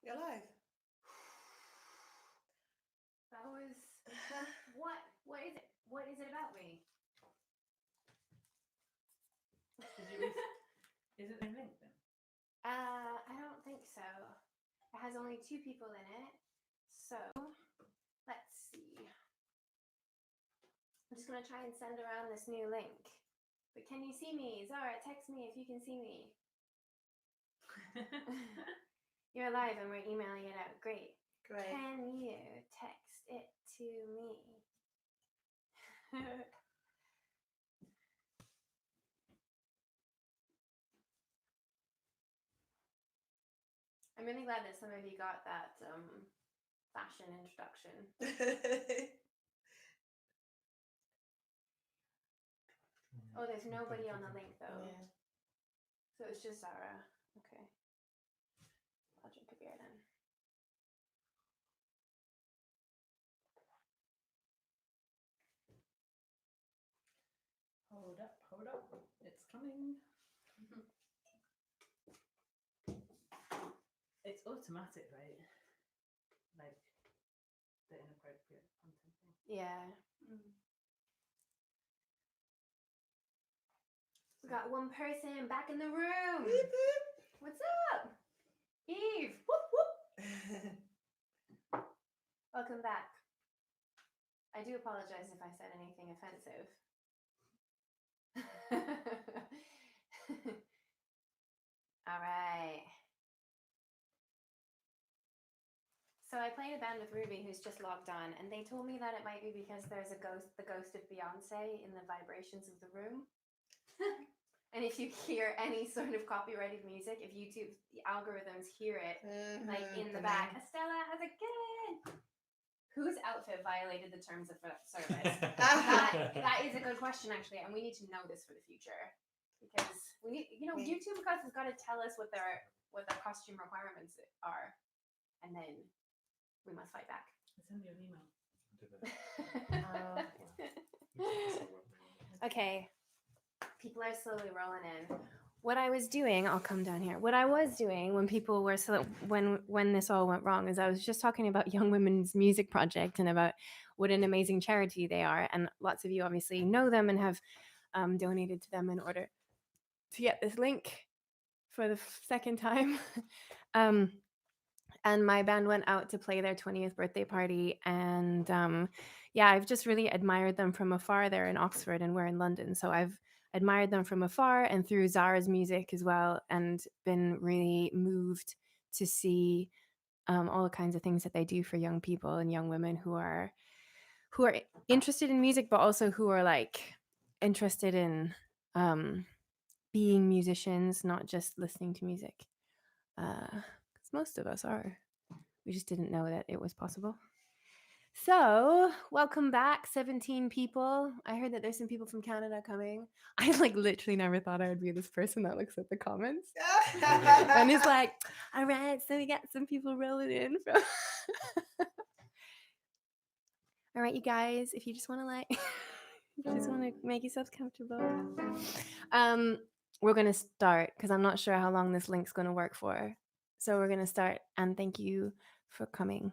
You're alive. That was what? What is it? What is it about me? Is it a link then? I don't think so. It has only 2 people in it. So let's see. I'm just gonna try and send around this new link. But can you see me? Zara, text me if you can see me. You're live and we're emailing it out. Great. Great. Can you text it to me? I'm really glad that some of you got that fashion introduction. Oh, there's nobody on the link though. Yeah. So it's just Zara. Okay. I'll drink a beer then. Hold up. It's coming. It's automatic, right? Like the inappropriate content thing. Yeah. We got one person back in the room. What's up? Eve. Whoop, whoop. Welcome back. I do apologize if I said anything offensive. All right. So I played a band with Ruby who's just logged on, and they told me that it might be because there's the ghost of Beyonce in the vibrations of the room. And if you hear any sort of copyrighted music, if YouTube, the algorithms hear it, like in the back, Estella has a kid. Whose outfit violated the terms of service? that is a good question, actually, and we need to know this for the future because we need, YouTube has got to tell us what their costume requirements are, and then we must fight back. Send me an email. Okay. People are slowly rolling in. What I was doing, I'll come down here. What I was doing when people were when this all went wrong is I was just talking about Young Women's Music Project and about what an amazing charity they are, and lots of you obviously know them and have donated to them in order to get this link for the second time. And my band went out to play their 20th birthday party, and I've just really admired them from afar. They're in Oxford and we're in London, so I've admired them from afar and through Zara's music as well, and been really moved to see all the kinds of things that they do for young people and young women who are interested in music, but also who are like interested in being musicians, not just listening to music. Because most of us are. We just didn't know that it was possible. So, welcome back, 17 people. I heard that there's some people from Canada coming. I literally never thought I would be this person that looks at the comments. And it's like, all right, so we got some people rolling in from. All right, you guys, if you just want to make yourselves comfortable. We're going to start because I'm not sure how long this link's going to work for. So we're going to start, and thank you for coming.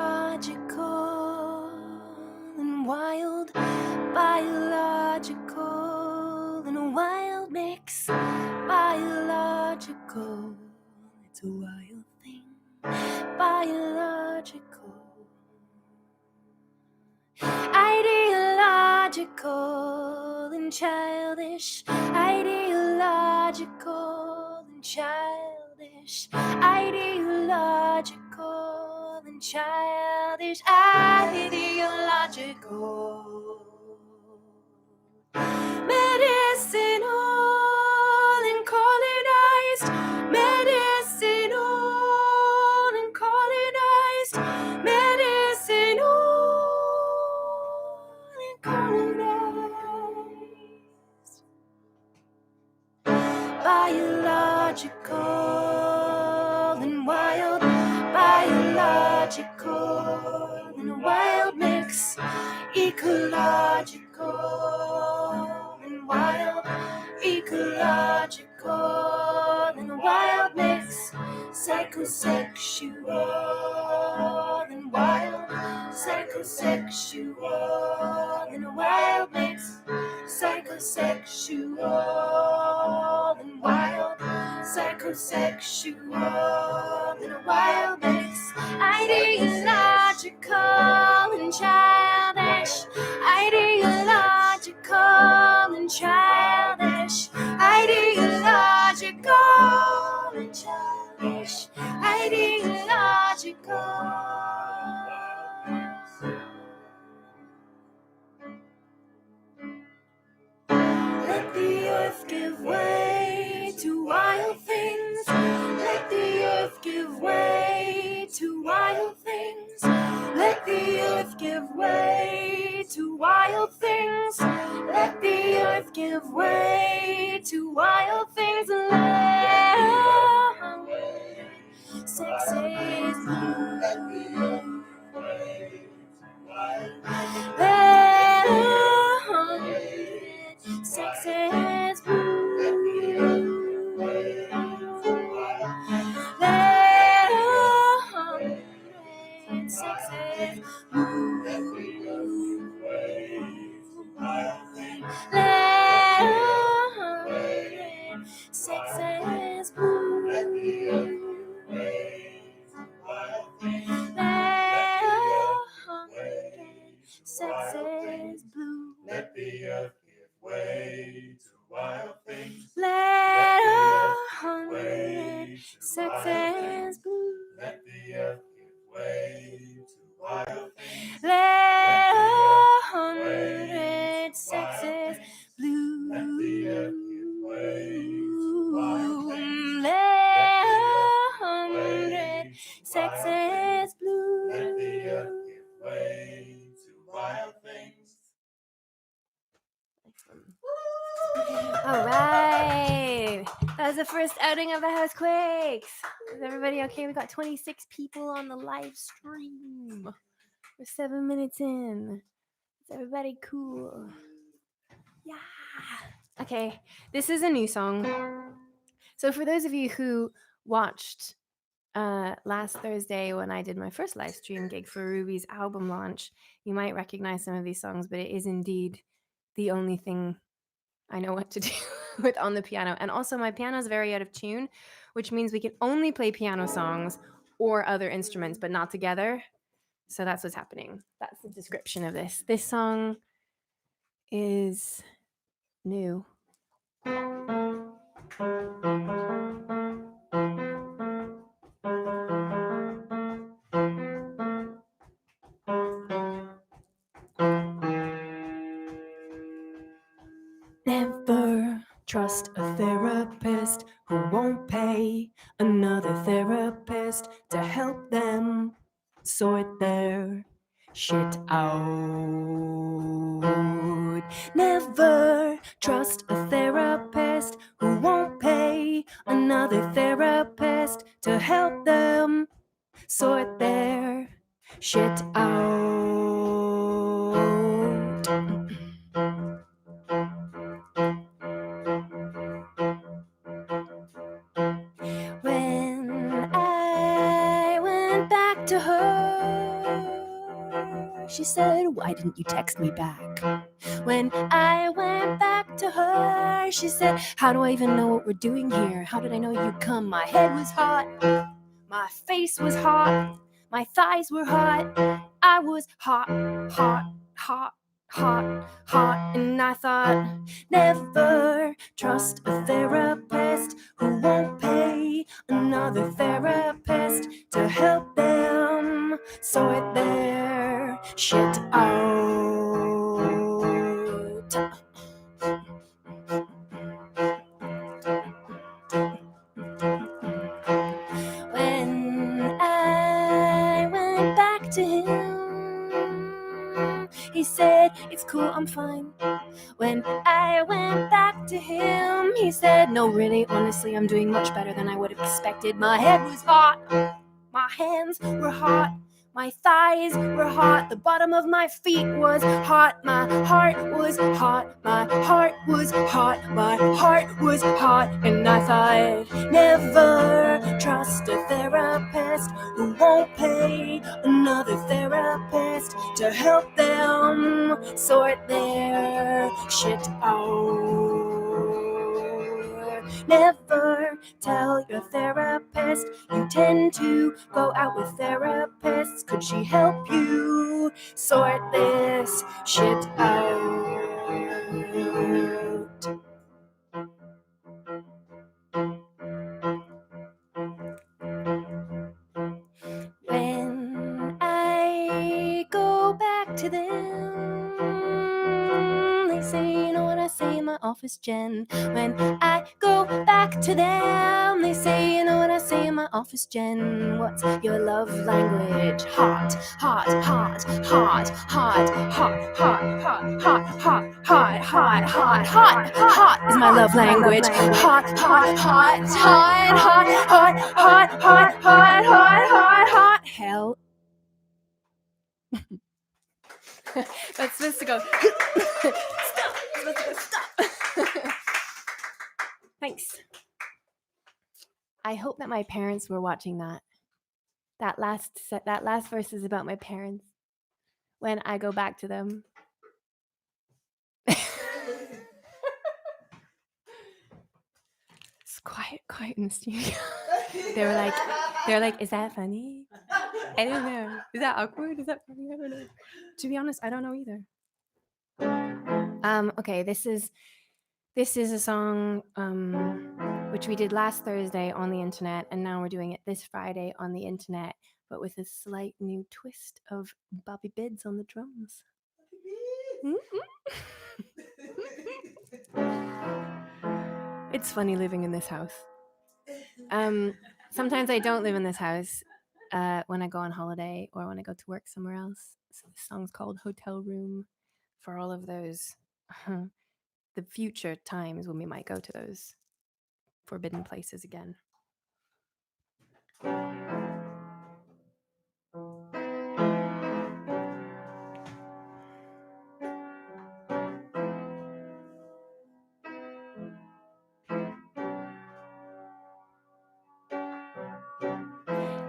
Biological and wild, biological and a wild mix. Biological, it's a wild thing. Biological, ideological and childish. Ideological and childish. Ideological and childish. Ideological. Medicinal and colonized. Medicinal and colonized. Medicinal and colonized. Biological and wild. Biological and a wild mix. mix, ecological and wild, ecological and wild mix, psychosexual and wild, psychosexual and wild mix, psychosexual and wild, psychosexual and a wild mix, ideological and childish, ideological and childish, ideological and childish, ideological. Let the earth give way to wild things. Let the earth give way to wild things. Let the earth give way to wild things. Let the earth give way to wild things. Sex is blue. Sex is blue. Sex is sex is blue. Sex is blue. Let the earth give way to wild things. Let Sex is blue. Let the earth give way to wild things. Let Sex is blue. Let the earth give way to wild things. Let sex is blue. Let the earth give way to wild things. All right. That was the first outing of the Housequakes. Is everybody okay? We got 26 people on the live stream. We're 7 minutes in. Is everybody cool? Yeah. Okay. This is a new song. So for those of you who watched last Thursday when I did my first live stream gig for Ruby's album launch, you might recognize some of these songs, but it is indeed the only thing I know what to do with on the piano. And also my piano is very out of tune, which means we can only play piano songs or other instruments, but not together. So that's what's happening. That's the description of this. This song is new. Never trust a therapist who won't pay another therapist to help them sort their shit out. Never trust a therapist who won't pay another therapist to help them sort their shit out. When I went back to her, she said, "Why didn't you text me back?" When I went back to her, she said, "How do I even know what we're doing here? How did I know you'd come? My head was hot, my face was hot, my thighs were hot, I was hot, hot, hot, hot, hot." And I thought, never trust a therapist who won't pay another therapist to help them sort their shit out. When I went back to him, he said, "It's cool, I'm fine." When I went back to him, he said, "No, really, honestly, I'm doing much better than I would have expected. My head was hot, my hands were hot, my My thighs were hot, the bottom of my feet was hot, my heart was hot, my heart was hot, my heart was hot, and I thought, never trust a therapist who won't pay another therapist to help them sort their shit out. Never tell your therapist you tend to go out with therapists. Could she help you sort this shit out? When I go back to them, they say, you know what I say in my office, Jen. When I go back to them, they say, you know what I say in my office, Jen. What's your love language? Hot, hot, hot, hot, hot, hot, hot, hot, hot, hot, hot, hot, hot, hot, hot is my love language. Hot, hot, hot, hot, hot, hot, hot, hot, hot, hot, hot. Hell. That's supposed to go. Stop. It's supposed to go. Stop. Thanks. I hope that my parents were watching that. That last verse is about my parents. When I go back to them. It's quiet in the studio. They're like, is that funny? I don't know. Is that awkward? Is that funny? I don't know. To be honest, I don't know either. Okay, this is a song which we did last Thursday on the internet, and now we're doing it this Friday on the internet, but with a slight new twist of Bobby Bids on the drums. It's funny living in this house. Sometimes I don't live in this house when I go on holiday or when I go to work somewhere else. So this song's called Hotel Room for all of those the future times when we might go to those forbidden places again.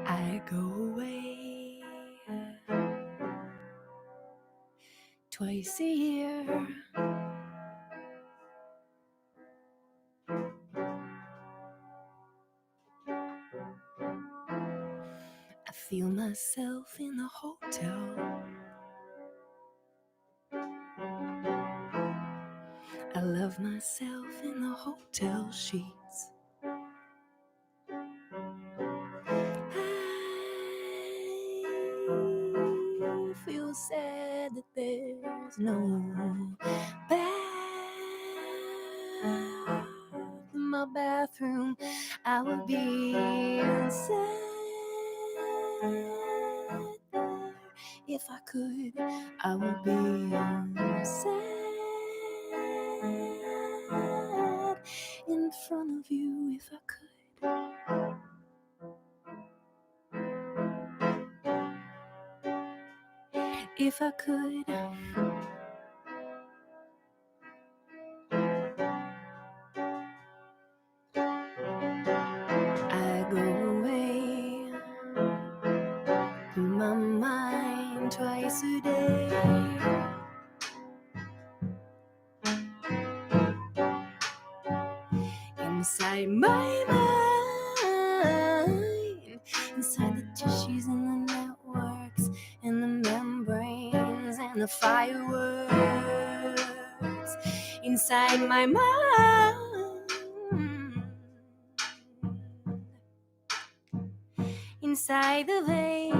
I go away twice a year. I feel myself in the hotel. I love myself in the hotel sheets. I feel sad that there's no bath in my bathroom. I would be sad there if I could. I would be sad in front of you if I could. If I could. I go away in my mind twice a day. Inside my mind, inside the tissues and the networks and the membranes and the fireworks. Inside my mind, inside the veins,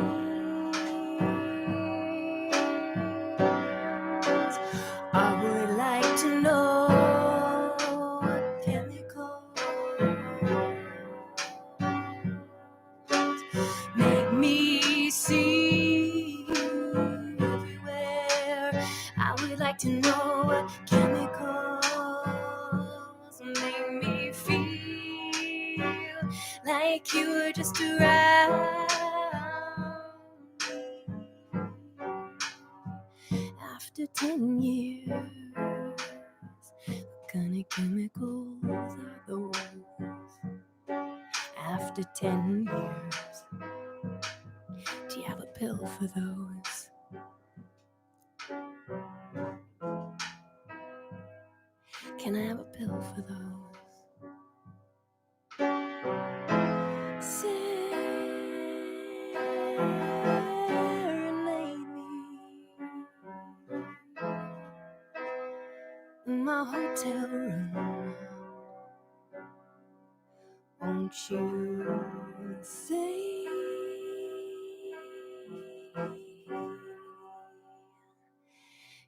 I would like to know what chemicals make me see you everywhere. I would like to know what chemicals make me feel like you were just around me. After 10 years, what kind of chemicals are those? After 10 years, do you have a pill for those? Can I have a pill for those? Serenade me in my hotel room. Won't you say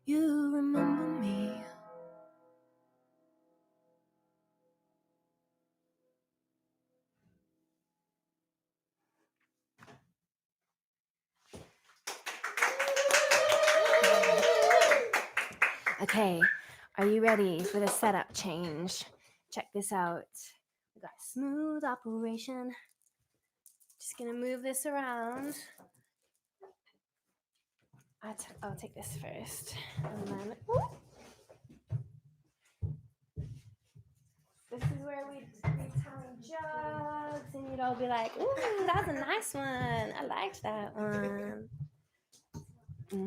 you remember me? Okay, are you ready for the setup change? Check this out. We got a smooth operation. Just gonna move this around. I'll take this first. And then, this is where we'd be telling jokes, and you'd all be like, "Ooh, that was a nice one. I liked that one." All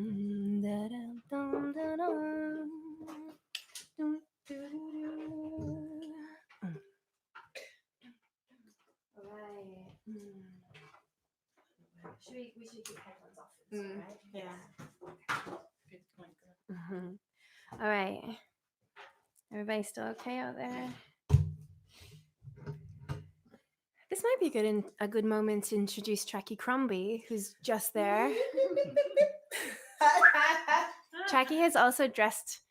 right. We should keep headphones off. Right? Yeah. Good point. All right. Everybody still okay out there? This might be a good moment to introduce Tracky Crombie, who's just there. Tracky has also dressed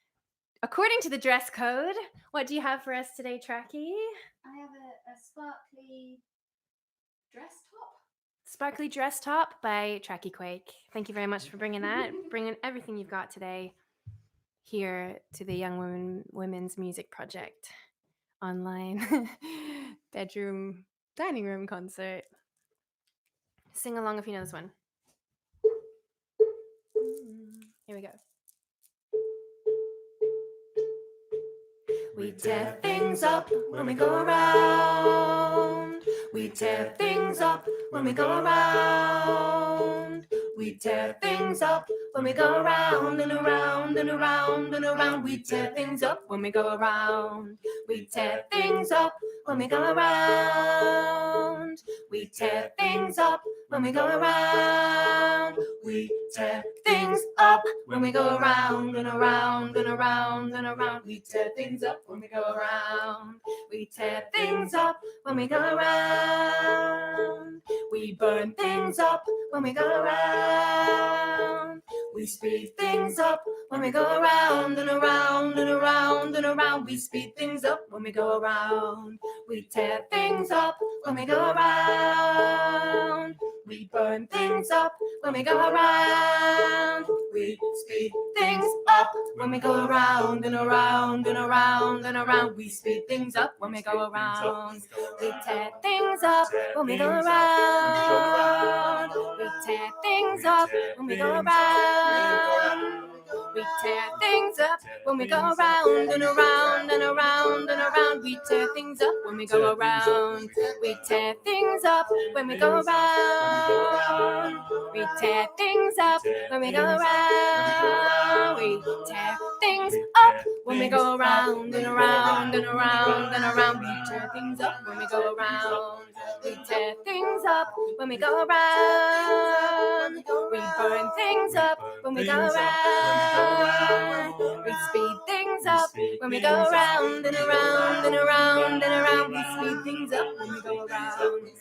according to the dress code. What do you have for us today, Tracky? I have a sparkly dress top. Sparkly Dress Top by Tracky Quake. Thank you very much for bringing that. Bringing everything you've got today here to the Young Women's Music Project online bedroom dining room concert. Sing along if you know this one. Here we go. We tear things up when we go around. We tear things up when we go around. We tear things up when we go around and around and around and around. We tear things up when we go around. We tear things up when we go around. We tear things up when we go around. We tear things up when we go around and around and around and around. We tear things up when we go around. We tear things up when we go around. We burn things up when we go around. We speed things up when we go around and around and around and around. We speed things up when we go around. We tear things up when we go around. We burn things up when we go around. We speed things up when we go around and around and around and around. We speed things up when we go around. We tear things up when we go around. We tear things up when we go around. We tear things up when we go around and around and around and around. We tear things up when we go around. We tear things up when we go around. We tear things up when we go around. We tear things up when we go around and around and around and around. We tear things up when we go around. We tear things up when we go around. We burn things up when we go around. We speed things up when we go around and around and around and around. We speed things up when we go around. We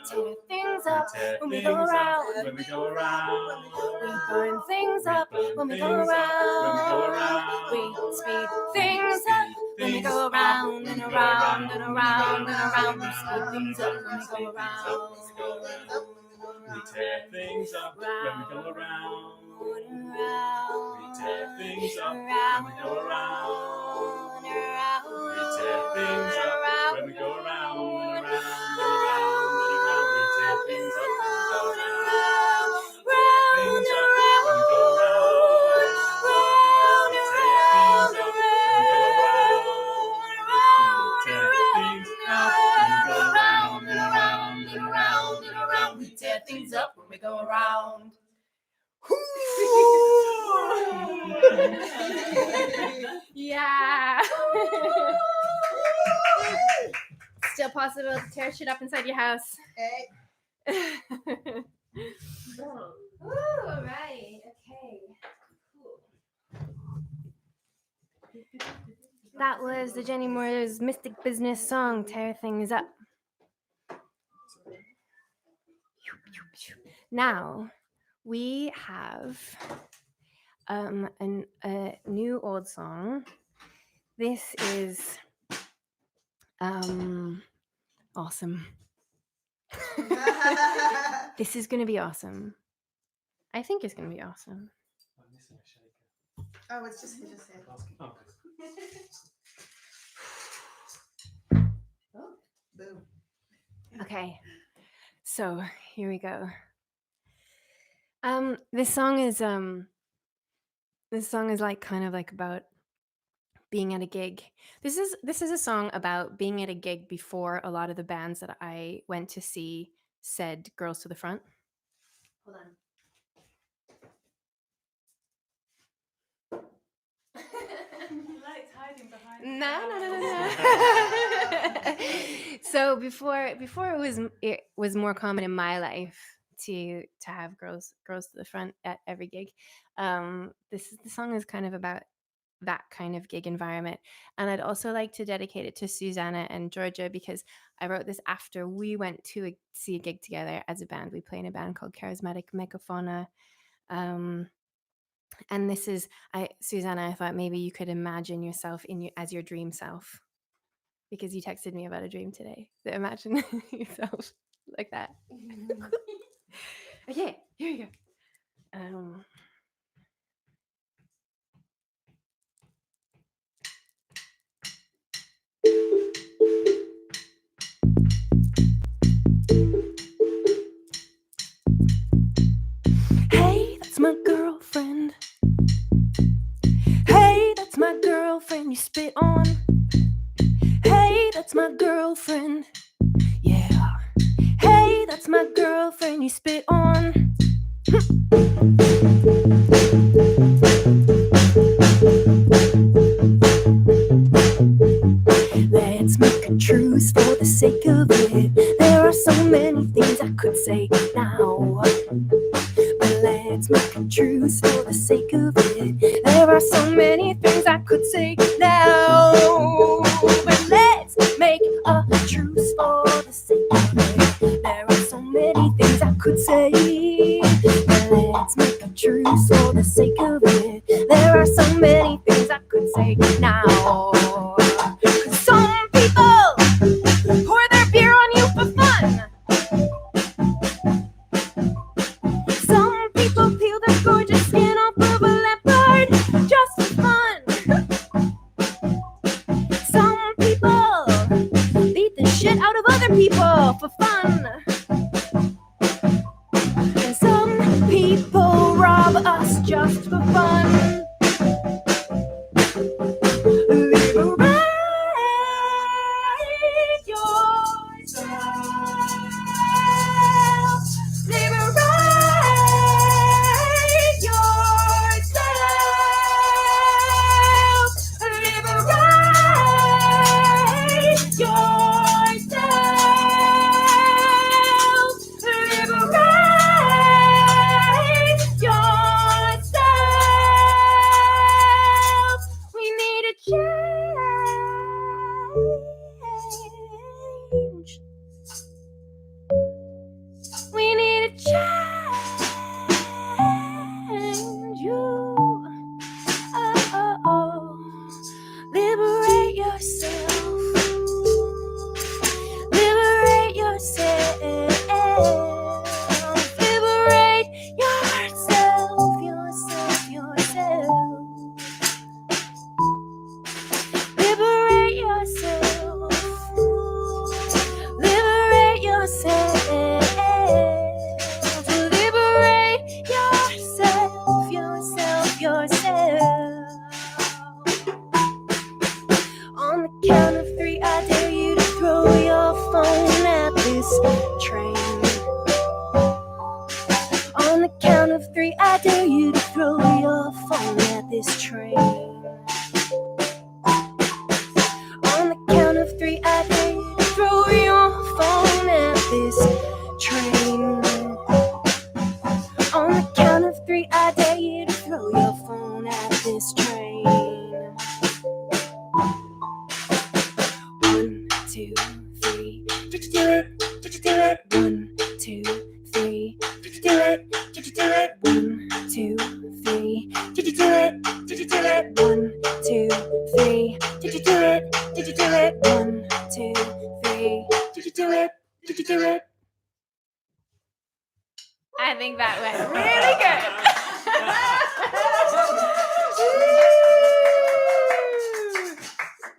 tear things up when we go around. When we go around, We burn things up when we go around. We speed things up when we go around and around and around and around. We speed things up when we go around. we tear things up when we go around. We tear things up when we go around. We tear things up when we go around and around and around and around. We tear things up when we go around. Things up when we go around. around. Yeah. Still possible to tear shit up inside your house. Okay. Ooh, all right. Okay. That was the Jenny Moore's Mystic Business song, Tear Things Up. Now, we have a new old song. This is awesome. This is going to be awesome. I think it's going to be awesome. I'm missing a shaker. Oh, it's just here. Oh, Boom. Okay, so here we go. This song is like kind of like about being at a gig. This is a song about being at a gig before a lot of the bands that I went to see said "Girls to the Front." Hold on. Lights hiding behind. No. So before it was more common in my life to have girls to the front at every gig. The song is kind of about that kind of gig environment, and I'd also like to dedicate it to Susanna and Georgia because I wrote this after we went to see a gig together as a band. We play in a band called Charismatic Megafauna. And this is Susanna, I thought maybe you could imagine yourself as your dream self, because you texted me about a dream today. So imagine yourself like that. Okay, here we go. Hey, that's my girlfriend. Hey, that's my girlfriend you spit on. Hey, that's my girlfriend. Yeah. Hey, that's my girlfriend you spit on. Let's make a truce for the sake of it. There are so many things I could say now. But let's make a truce for the sake of it. There are so many things I could say now. But let's make a truce for the sake of it. There are so many things I could say. But let's make a truce for the sake of it. There are so many things I could say now. 'Cause some people pour their beer on you for fun. Some people peel their gorgeous skin off of a leopard just for fun. Some people beat the shit out of other people for fun. And some people rob us just for fun. On the count of three, I dare you to throw your phone at this train. On the count of three, I dare you to throw your phone at this train. On the count of three, I dare you to throw your phone at this train. 1, 2, 3. Did you do it? Did you do it? 1, 2, 3. Did you do it? Did you do it? 1, 2, 3. Did you do it? Did you do it? 1, 2, 3. Did you do it? Did you do it? 1, 2, 3. Did you do it? Did you do it? I think that went really good.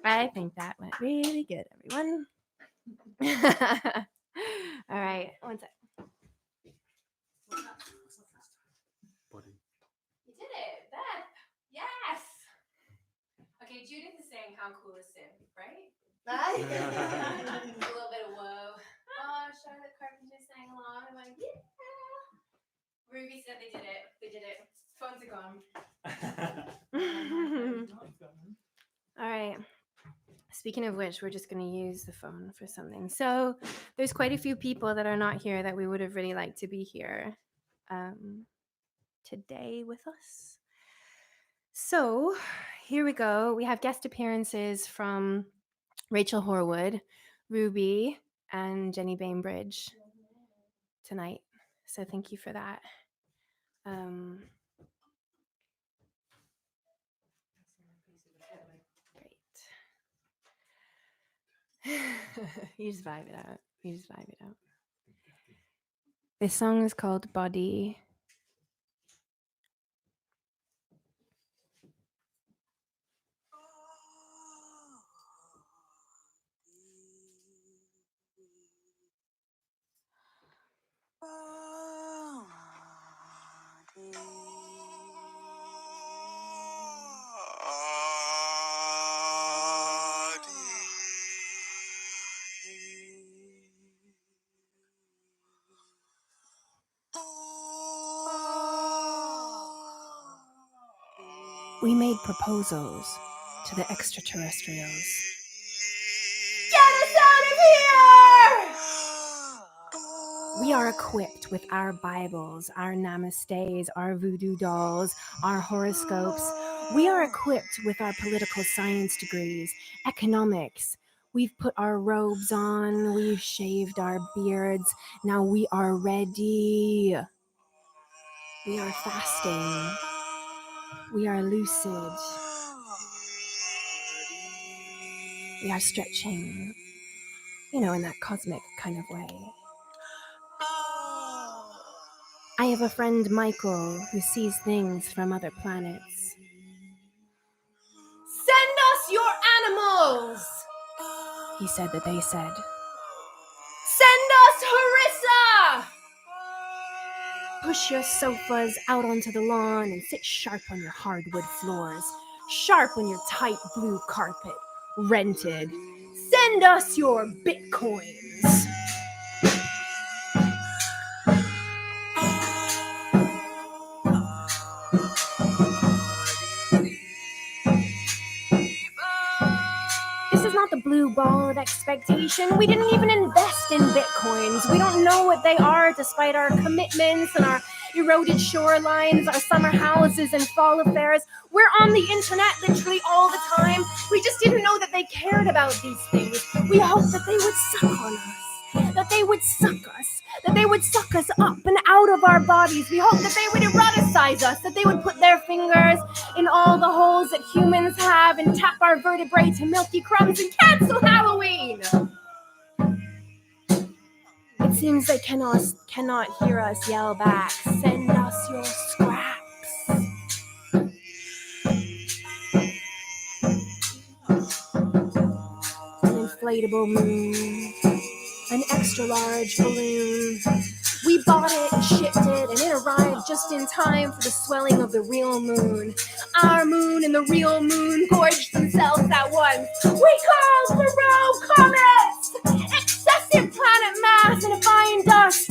I think that went really good, everyone. All right, one sec. Body. You did it, Beth. Yes. Okay, Judith is saying how cool is Sim, right? A little bit of whoa. Oh, Charlotte Carpenter sang along. I'm like, yeah. Ruby said they did it. They did it. Phones are gone. All right. Speaking of which, we're just going to use the phone for something. So there's quite a few people that are not here that we would have really liked to be here today with us. So here we go. We have guest appearances from Rachel Horwood, Ruby, and Jenny Bainbridge tonight. So thank you for that. Great. You just vibe it out. You just vibe it out. This song is called Body. We made proposals to the extraterrestrials. Get us out of here! We are equipped with our Bibles, our namastes, our voodoo dolls, our horoscopes. We are equipped with our political science degrees, economics. We've put our robes on, we've shaved our beards. Now we are ready. We are fasting. We are lucid. We are stretching, in that cosmic kind of way. I have a friend, Michael, who sees things from other planets. Send us your animals, he said that they said. Send us Harissa! Push your sofas out onto the lawn and sit sharp on your hardwood floors, sharp on your tight blue carpet, rented. Send us your bitcoins. This is not the blue ball of expectation. We didn't even invest in bitcoins. We don't know what they are despite our commitments and our eroded shorelines, our summer houses and fall affairs. We're on the internet literally all the time. We just didn't know that they cared about these things. We hoped that they would suck on us, that they would suck us, that they would suck us up and out of our bodies. We hoped that they would eroticize us, that they would put their fingers in all the holes that humans have and tap our vertebrae to milky crumbs and cancel Halloween. It seems they cannot hear us yell back, send us your scraps. An inflatable moon, an extra large balloon. We bought it and shipped it, and it arrived just in time for the swelling of the real moon. Our moon and the real moon gorged themselves at once. We called for rogue comets, excessive planet mass, and fine dust.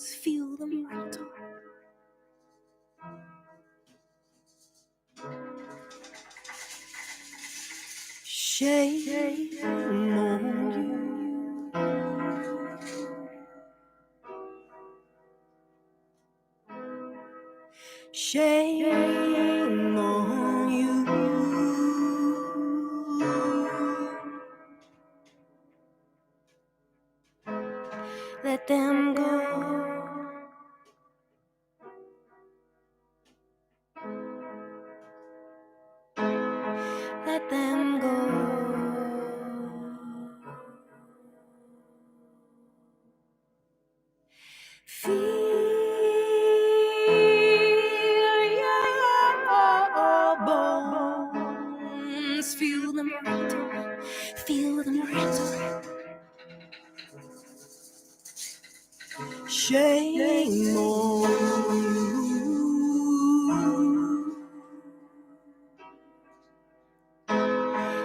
feel them rattle. Shame on you. Shame on you. Let them go. Let them go. Feel your bones. Feel them rattle. Feel them rattle. Shame on you.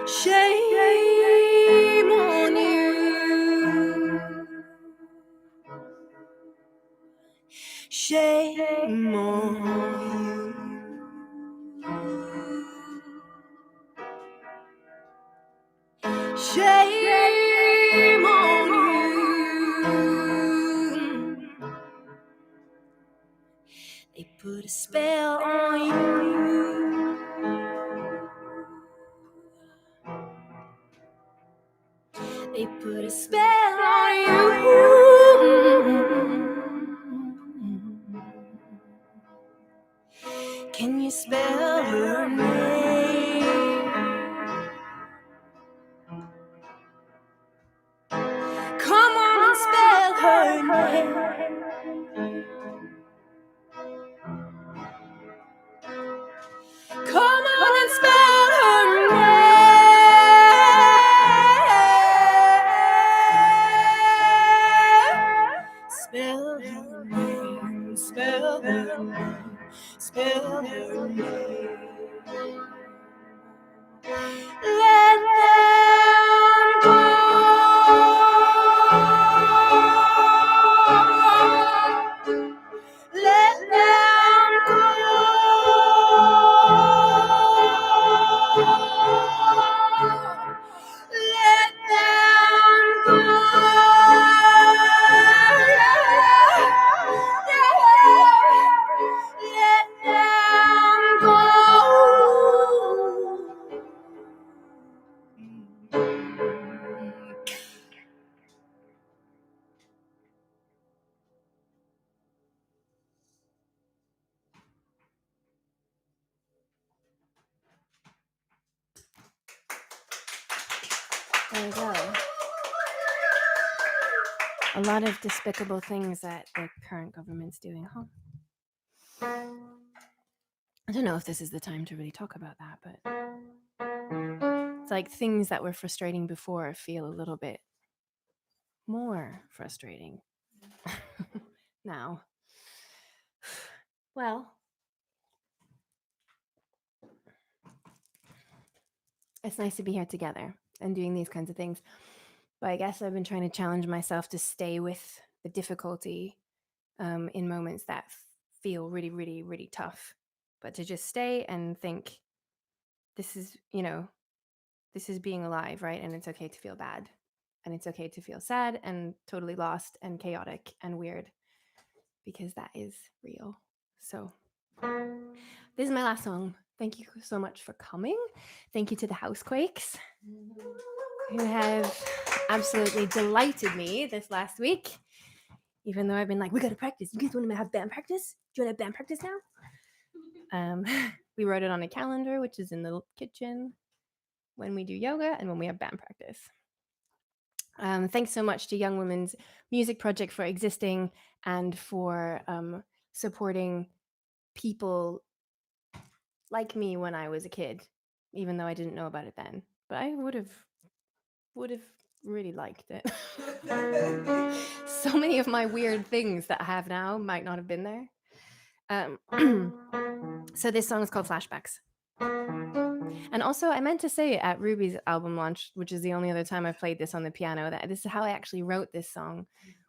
Shame on you. Shame on you. Shame on you. They put a spell on you. They put a spell on you. Can you spell her name? Come on and spell her name. Come on and spell her name. Spell her name. Spell her name. Let them go. Let them go. Let them go. Let them go. There we go. A lot of despicable things that the current government's doing, huh? I don't know if this is the time to really talk about that, but it's like things that were frustrating before feel a little bit more frustrating now. Well, it's nice to be here together and doing these kinds of things. But I guess I've been trying to challenge myself to stay with the difficulty in moments that feel really, really, really tough. But to just stay and think, this is, this is being alive, right? And it's okay to feel bad. And it's okay to feel sad and totally lost and chaotic and weird, because that is real. So this is my last song. Thank you so much for coming. Thank you to the Housequakes, who have absolutely delighted me this last week. Even though I've been like, we gotta practice. You guys want to have band practice? Do you want to have band practice now? We wrote it on a calendar, which is in the kitchen when we do yoga and when we have band practice. Thanks so much to Young Women's Music Project for existing and for supporting people like me when I was a kid, even though I didn't know about it then. But I would have really liked it. So many of my weird things that I have now might not have been there. So this song is called Flashbacks. And also, I meant to say at Ruby's album launch, which is the only other time I've played this on the piano, that this is how I actually wrote this song,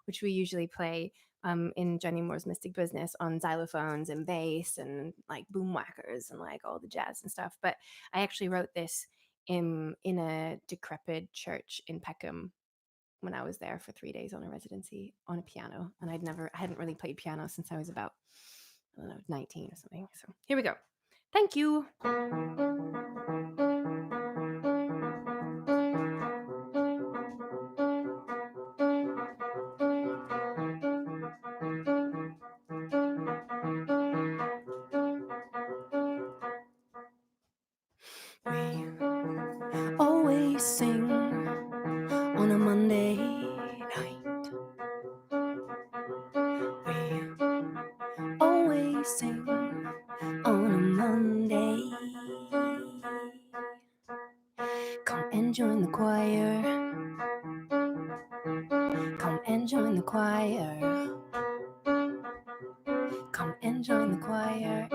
which we usually play in Jenny Moore's Mystic Business on xylophones and bass and like boom whackers and like all the jazz and stuff. But I actually wrote this in a decrepit church in Peckham when I was there for 3 days on a residency on a piano, and I hadn't really played piano since I was about, I don't know, 19 or something. So here we go. Thank you. We always sing on a Monday night. We always sing on a Monday. Come and join the choir. Come and join the choir. Come and join the choir.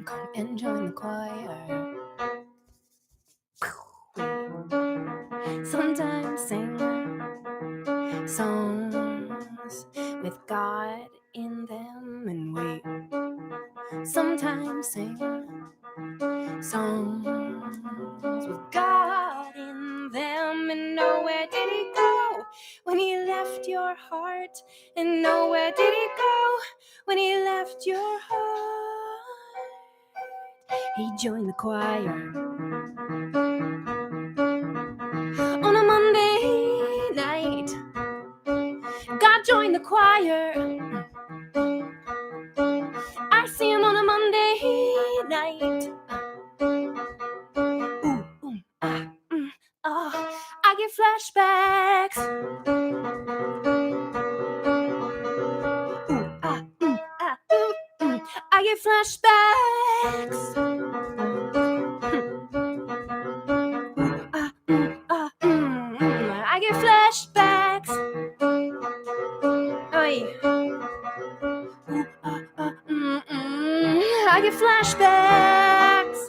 Come and join the choir. We sometimes sing songs with God in them, and we sometimes sing songs with God in them. And nowhere did he go when he left your heart, and nowhere did he go when he left your heart. He joined the choir on a Monday night. God joined the choir. I see him on a Monday night. I get flashbacks. I get flashbacks. I get flashbacks. Oy. I get flashbacks.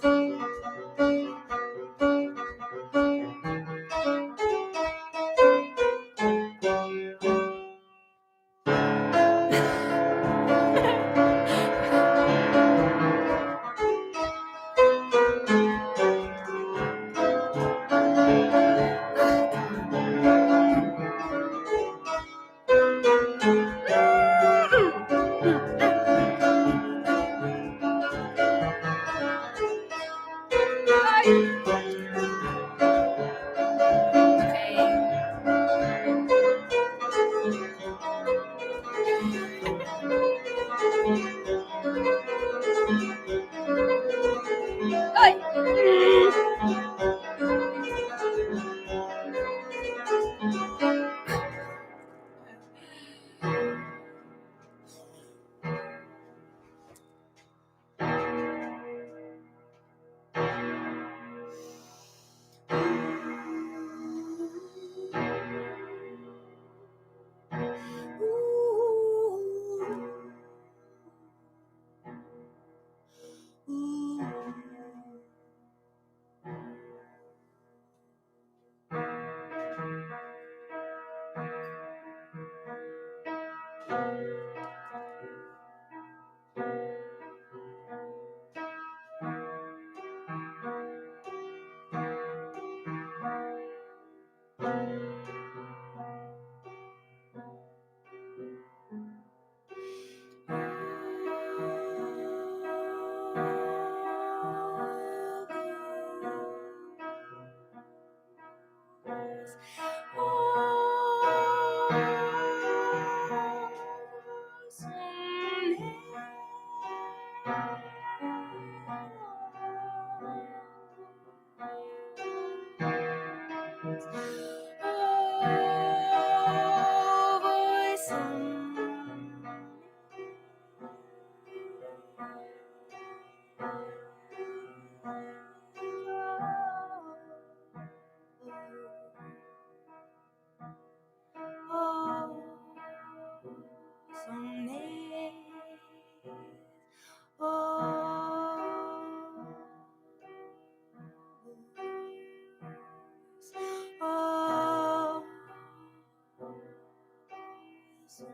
Everybody's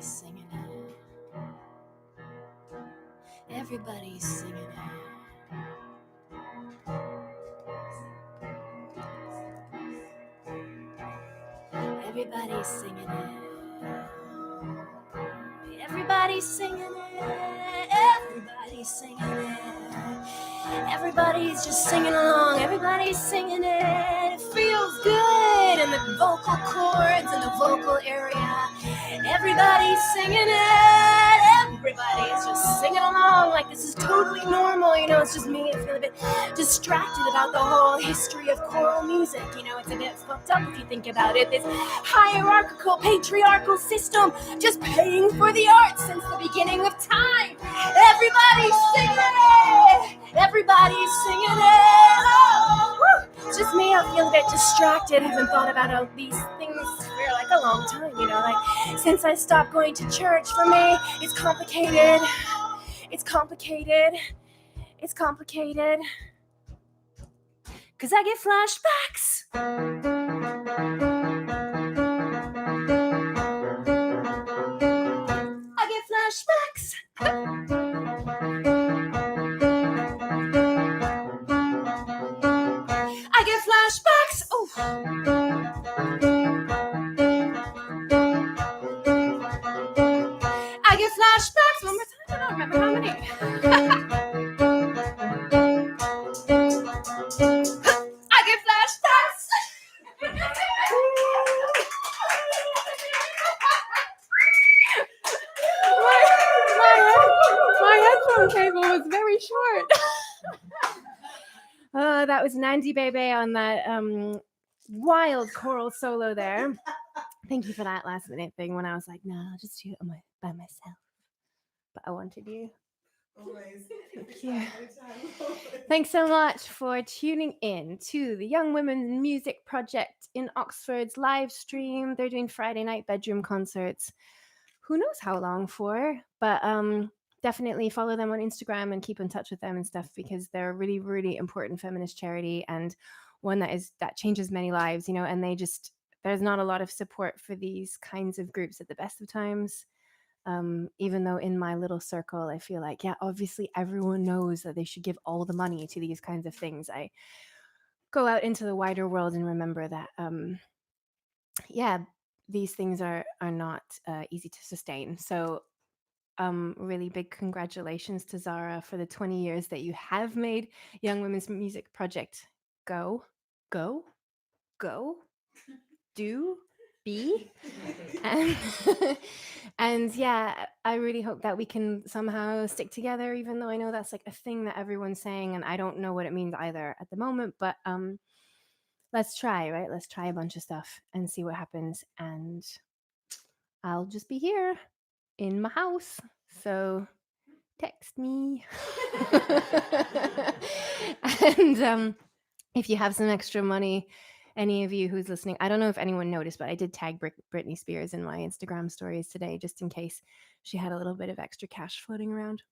singing it. Everybody's singing it. Everybody's singing it. Everybody's singing it. Everybody's singing it. Everybody's just singing along. Everybody's singing it. It feels good in the vocal cords in the vocal area. Everybody's singing it. Everybody's just singing along like this is totally normal. You know, it's just me. I feel a bit distracted about the whole history of choral music. You know, it's a bit fucked up if you think about it. This hierarchical, patriarchal system just paying for the arts since the beginning of time. Everybody's singing it. Everybody's singing it. Oh, woo. It's just me. I feel a bit distracted. I haven't thought about all these things for like a long time. You know, like since I stopped going to church, for me, it's complicated. It's complicated. It's complicated. 'Cause I get flashbacks. I get flashbacks. I get flashbacks. Oh. I get flashbacks. One more time. I don't remember how many. I get flashbacks. My headphone cable was very short. That was Nandi Bebe on that wild choral solo there. Thank you for that last minute thing when I was like, no, I'll just do it by myself. But I wanted you. Always. Thank you. Thanks so much for tuning in to the Young Women's Music Project in Oxford's live stream. They're doing Friday night bedroom concerts. Who knows how long for, but definitely follow them on Instagram and keep in touch with them and stuff, because they're a really, really important feminist charity and one that changes many lives, you know, and there's not a lot of support for these kinds of groups at the best of times. Even though in my little circle, I feel like, yeah, obviously everyone knows that they should give all the money to these kinds of things. I go out into the wider world and remember that, these things are not easy to sustain. So really big congratulations to Zara for the 20 years that you have made Young Women's Music Project go, do, be. And yeah, I really hope that we can somehow stick together, even though I know that's like a thing that everyone's saying and I don't know what it means either at the moment, but let's try, right? Let's try a bunch of stuff and see what happens. And I'll just be here in my house, so text me. And if you have some extra money, any of you who's listening, I don't know if anyone noticed, but I did tag Britney Spears in my Instagram stories today, just in case she had a little bit of extra cash floating around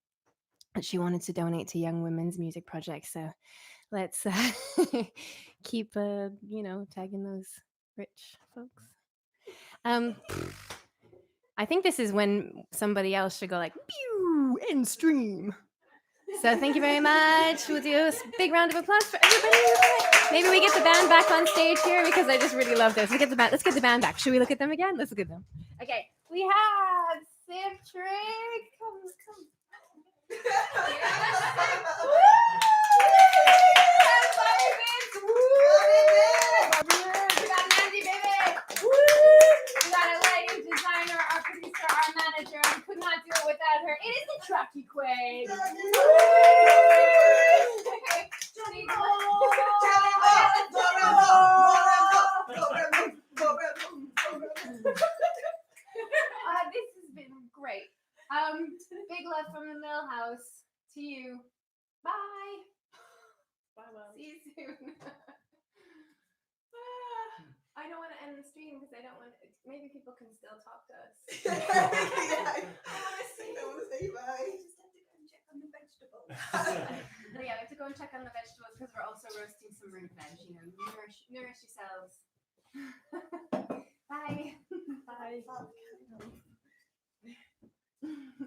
that she wanted to donate to Young Women's Music Project. So let's keep, tagging those rich folks. I think this is when somebody else should go like, pew, end stream. So thank you very much. We'll do a big round of applause for everybody. Maybe we get the band back on stage here because I just really love this. Let's get the band back. Should we look at them again? Let's look at them. Okay, we have Citric. Come. We got Nandi Bebe. We got a lighting designer, our producer, our manager. We could not do it without her. It is the Truckee Queen. Johnny this has been great. Big love from the Millhouse to you. Bye. Bye. See you soon. I don't want to end the stream because I don't want. Maybe people can still talk to us. Yeah. I want to say bye. But yeah, we have to go and check on the vegetables because we're also roasting some root veg. You know, nourish yourselves. Bye. Bye.